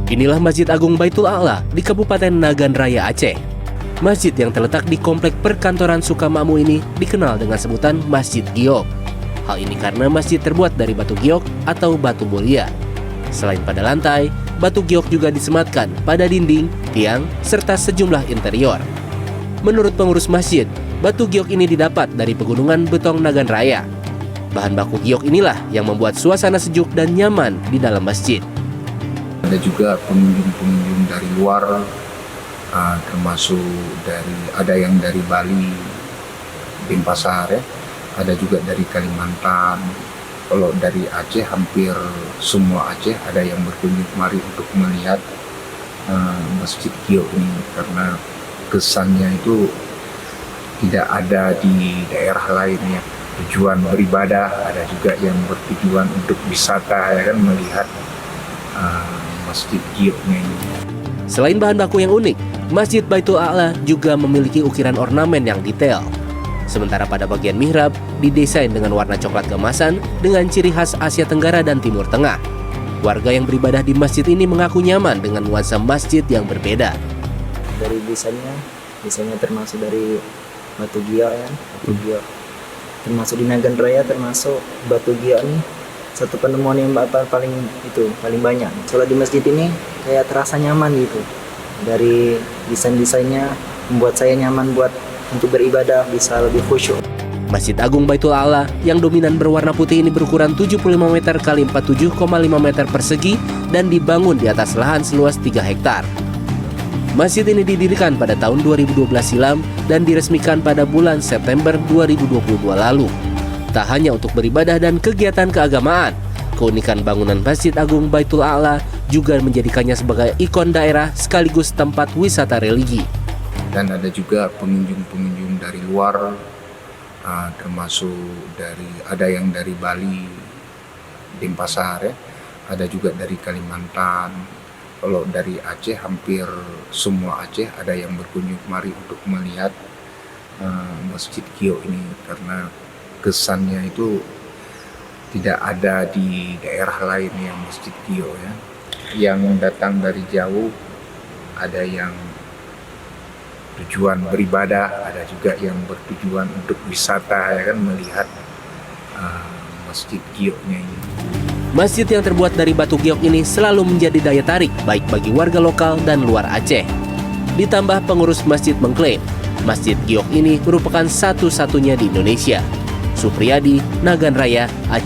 Inilah Masjid Agung Baitul A'la di Kabupaten Nagan Raya, Aceh. Masjid yang terletak di komplek perkantoran Sukamakmur ini dikenal dengan sebutan Masjid Giok. Hal ini karena masjid terbuat dari batu giok atau batu mulia. Selain pada lantai, batu giok juga disematkan pada dinding, tiang, serta sejumlah interior. Menurut pengurus masjid, batu giok ini didapat dari pegunungan Betong Nagan Raya. Bahan baku giok inilah yang membuat suasana sejuk dan nyaman di dalam masjid. Ada juga pengunjung-pengunjung dari luar, termasuk ada yang dari Bali, Denpasar ya, ada juga dari Kalimantan. Kalau dari Aceh hampir semua Aceh ada yang berkunjung kemari untuk melihat Masjid Giok ini karena kesannya itu tidak ada di daerah lain ya. Tujuan beribadah, ada juga yang bertujuan untuk wisata ya kan, melihat Masjid Gioknya ini. Selain bahan baku yang unik, Masjid Baitul A'la juga memiliki ukiran ornamen yang detail. Sementara pada bagian mihrab didesain dengan warna coklat keemasan dengan ciri khas Asia Tenggara dan Timur Tengah. Warga yang beribadah di masjid ini mengaku nyaman dengan nuansa masjid yang berbeda. Dari desainnya termasuk dari batu giok ya, batu giok. Termasuk di Nagan Raya, termasuk batu giok nih satu penemuan yang paling banyak. Soalnya di masjid ini kayak terasa nyaman gitu. Dari desainnya membuat saya nyaman untuk beribadah, bisa lebih khusyuk. Masjid Agung Baitul A'la yang dominan berwarna putih ini berukuran 75 meter x 47,5 meter persegi dan dibangun di atas lahan seluas 3 hektar. Masjid ini didirikan pada tahun 2012 silam dan diresmikan pada bulan September 2022 lalu. Tak hanya untuk beribadah dan kegiatan keagamaan, keunikan bangunan Masjid Agung Baitul A'la juga menjadikannya sebagai ikon daerah sekaligus tempat wisata religi. Dan ada juga pengunjung-pengunjung dari luar, termasuk ada yang dari Bali, Denpasar ya, ada juga dari Kalimantan. Kalau dari Aceh hampir semua Aceh ada yang berkunjung kemari untuk melihat Masjid Giok ini karena kesannya itu tidak ada di daerah lain yang Masjid Giok ya. Yang datang dari jauh, ada yang tujuan beribadah, ada juga yang bertujuan untuk wisata ya kan, melihat Masjid Gioknya ini. Masjid yang terbuat dari batu giok ini selalu menjadi daya tarik baik bagi warga lokal dan luar Aceh. Ditambah pengurus masjid mengklaim, Masjid Giok ini merupakan satu-satunya di Indonesia. Supriyadi, Nagan Raya, Aceh.